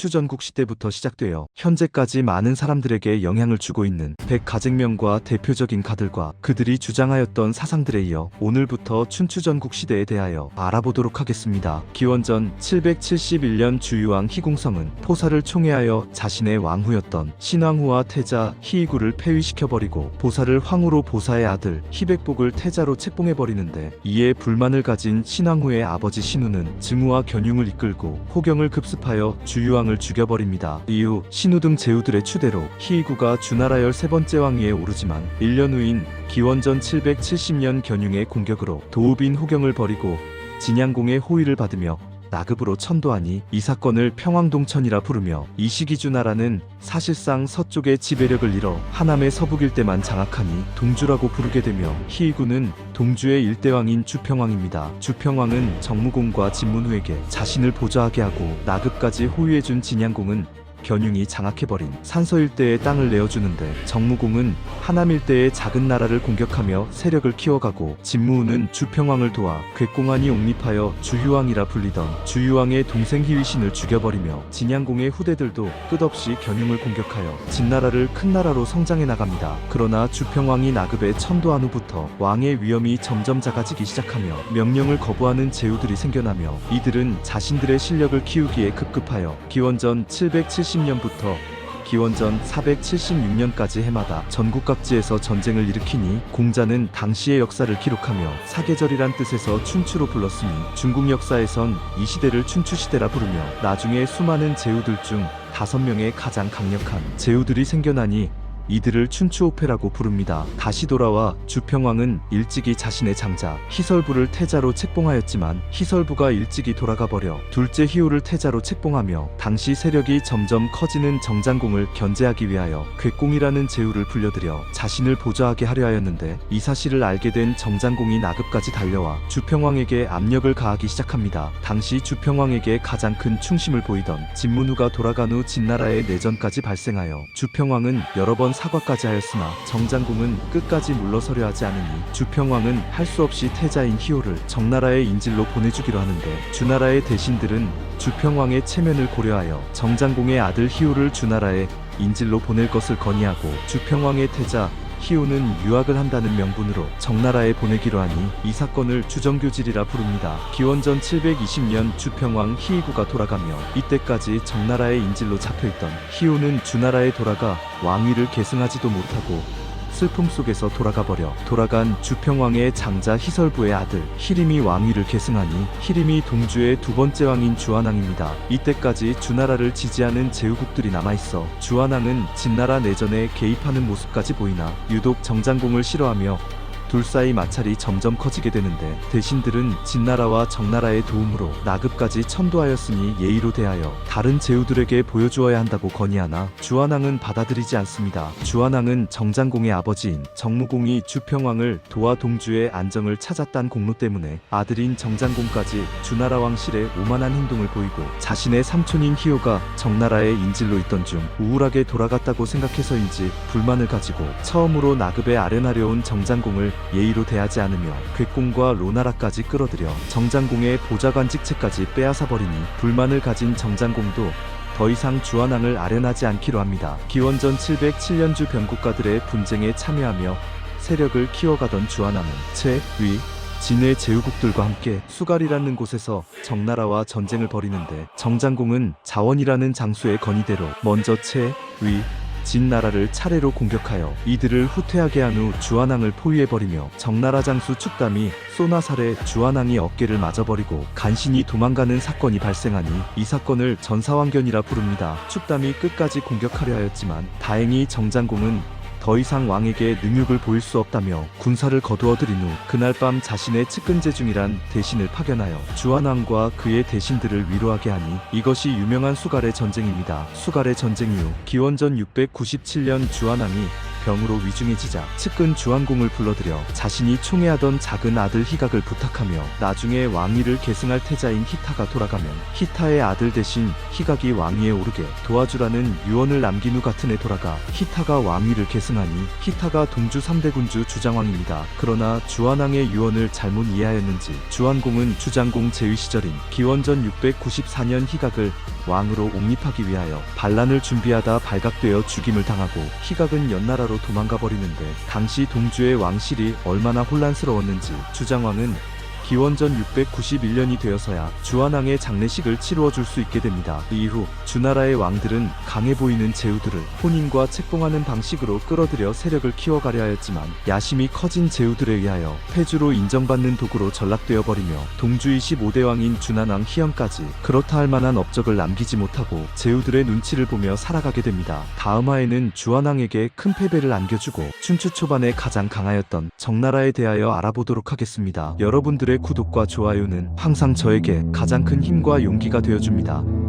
춘추전국 시대부터 시작되어 현재까지 많은 사람들에게 영향을 주고 있는 백가쟁명과 대표적인 가들과 그들이 주장하였던 사상들에 이어 오늘부터 춘추전국 시대에 대하여 알아보도록 하겠습니다. 기원전 771년 주유왕 희궁성은 포사를 총애하여 자신의 왕후였던 신왕후와 태자 희이구를 폐위시켜버리고 보사를 황후로 보사의 아들 희백복을 태자로 책봉해버리는데, 이에 불만을 가진 신왕후의 아버지 신우는 증우와 견융을 이끌고 호경을 급습하여 주유왕을 죽여버립니다. 이후 신우 등 제후들의 추대로 희이구가 주나라 13번째 왕위에 오르지만 1년 후인 기원전 770년 견융의 공격으로 도읍인 호경을 버리고 진양공의 호위를 받으며 나급으로 천도하니 이 사건을 평왕동천이라 부르며, 이 시기 주나라는 사실상 서쪽의 지배력을 잃어 하남의 서북 일대만 장악하니 동주라고 부르게 되며, 희이구는 동주의 일대왕인 주평왕입니다. 주평왕은 정무공과 진문후에게 자신을 보좌하게 하고 나급까지 호위해준 진양공은 견융이 장악해버린 산서 일대의 땅을 내어주는데, 정무공은 하남 일대의 작은 나라를 공격하며 세력을 키워가고, 진무후는 주평왕을 도와 궤공안이 옹립하여 주휴왕이라 불리던 주휴왕의 동생 희위신을 죽여버리며, 진양공의 후대들도 끝없이 견융을 공격하여 진나라를 큰 나라로 성장해 나갑니다. 그러나 주평왕이 나급에 천도한 후부터 왕의 위엄이 점점 작아지기 시작하며 명령을 거부하는 제후들이 생겨나며, 이들은 자신들의 실력을 키우기에 급급하여 기원전 770년부터 기원전 476년까지 해마다 전국 각지에서 전쟁을 일으키니, 공자는 당시의 역사를 기록하며 사계절이란 뜻에서 춘추로 불렀으니 중국 역사에선 이 시대를 춘추시대라 부르며, 나중에 수많은 제후들 중 5명의 가장 강력한 제후들이 생겨나니 이들을 춘추오패라고 부릅니다. 다시 돌아와 주평왕은 일찍이 자신의 장자 희설부를 태자로 책봉하였지만, 희설부가 일찍이 돌아가버려 둘째 희우를 태자로 책봉하며 당시 세력이 점점 커지는 정장공을 견제하기 위하여 궤공이라는 제후를 불려들여 자신을 보좌하게 하려 하였는데, 이 사실을 알게 된 정장공이 나급까지 달려와 주평왕에게 압력을 가하기 시작합니다. 당시 주평왕에게 가장 큰 충심을 보이던 진문후가 돌아간 후 진나라의 내전까지 발생하여 주평왕은 여러 번 사과까지 하였으나 정장공은 끝까지 물러서려 하지 않으니, 주평왕은 할 수 없이 태자인 희호를 정나라의 인질로 보내주기로 하는데, 주나라의 대신들은 주평왕의 체면을 고려하여 정장공의 아들 희호를 주나라에 인질로 보낼 것을 건의하고, 주평왕의 태자 희호는 유학을 한다는 명분으로 정나라에 보내기로 하니 이 사건을 주정교질이라 부릅니다. 기원전 720년 주평왕 희이구가 돌아가며 이때까지 정나라의 인질로 잡혀있던 희호는 주나라에 돌아가 왕위를 계승하지도 못하고 슬픔 속에서 돌아간 주평왕의 장자 희설부의 아들 희림이 왕위를 계승하니, 희림이 동주의 두 번째 왕인 주한왕입니다. 이때까지 주나라를 지지하는 제후국들이 남아있어 주한왕은 진나라 내전에 개입하는 모습까지 보이나 유독 정장공을 싫어하며 둘 사이 마찰이 점점 커지게 되는데, 대신들은 진나라와 정나라의 도움으로 나급까지 천도하였으니 예의로 대하여 다른 제후들에게 보여주어야 한다고 건의하나 주한왕은 받아들이지 않습니다. 주한왕은 정장공의 아버지인 정무공이 주평왕을 도와 동주의 안정을 찾았다는 공로 때문에 아들인 정장공까지 주나라 왕실에 오만한 행동을 보이고, 자신의 삼촌인 희호가 정나라의 인질로 있던 중 우울하게 돌아갔다고 생각해서인지 불만을 가지고 처음으로 나급에 아련하려온 정장공을 예의로 대하지 않으며 궤공과 로나라까지 끌어들여 정장공의 보좌관 직책까지 빼앗아버리니, 불만을 가진 정장공도 더 이상 주한왕을 아련하지 않기로 합니다. 기원전 707년주 변국가들의 분쟁에 참여하며 세력을 키워가던 주한왕은 채, 위, 진의 제후국들과 함께 수갈이라는 곳에서 정나라와 전쟁을 벌이는데, 정장공은 자원이라는 장수의 건의대로 먼저 채, 위, 진나라를 차례로 공격하여 이들을 후퇴하게 한 후 주한왕을 포위해버리며, 정나라 장수 축담이 쏘나살에 주한왕이 어깨를 맞아버리고 간신히 도망가는 사건이 발생하니 이 사건을 전사왕견이라 부릅니다. 축담이 끝까지 공격하려 하였지만 다행히 정장공은 더 이상 왕에게 능욕을 보일 수 없다며 군사를 거두어들인 후 그날 밤 자신의 측근제 중이란 대신을 파견하여 주한왕과 그의 대신들을 위로하게 하니, 이것이 유명한 수갈의 전쟁입니다. 수갈의 전쟁 이후 기원전 697년 주한왕이 병으로 위중해지자 측근 주안공을 불러들여 자신이 총애하던 작은 아들 희각을 부탁하며 나중에 왕위를 계승할 태자인 히타가 돌아가면 히타의 아들 대신 희각이 왕위에 오르게 도와주라는 유언을 남긴 후 같은 해 돌아가 히타가 왕위를 계승하니 히타가 동주 3대 군주 주장왕입니다. 그러나 주안왕의 유언을 잘못 이해하였는지 주안공은 주장공 제위 시절인 기원전 694년 희각을 왕으로 옹립하기 위하여 반란을 준비하다 발각되어 죽임을 당하고 희각은 연나라로 도망가 버리는데 당시 동주의 왕실이 얼마나 혼란스러웠는지 주장왕은 기원전 691년이 되어서야 주안왕의 장례식을 치루어 줄 수 있게 됩니다. 이후 주나라의 왕들은 강해 보이는 제후들을 혼인과 책봉하는 방식으로 끌어들여 세력을 키워가려 하였지만 야심이 커진 제후들에 의하여 폐주로 인정받는 도구로 전락되어 버리며 동주 25대 왕인 준안왕 희영까지 그렇다 할 만한 업적을 남기지 못하고 제후들의 눈치를 보며 살아가게 됩니다. 다음 화에는 주안왕에게 큰 패배를 안겨주고 춘추 초반에 가장 강하였던 정나라에 대하여 알아보도록 하겠습니다. 여러분들의 구독과 좋아요는 항상 저에게 가장 큰 힘과 용기가 되어줍니다.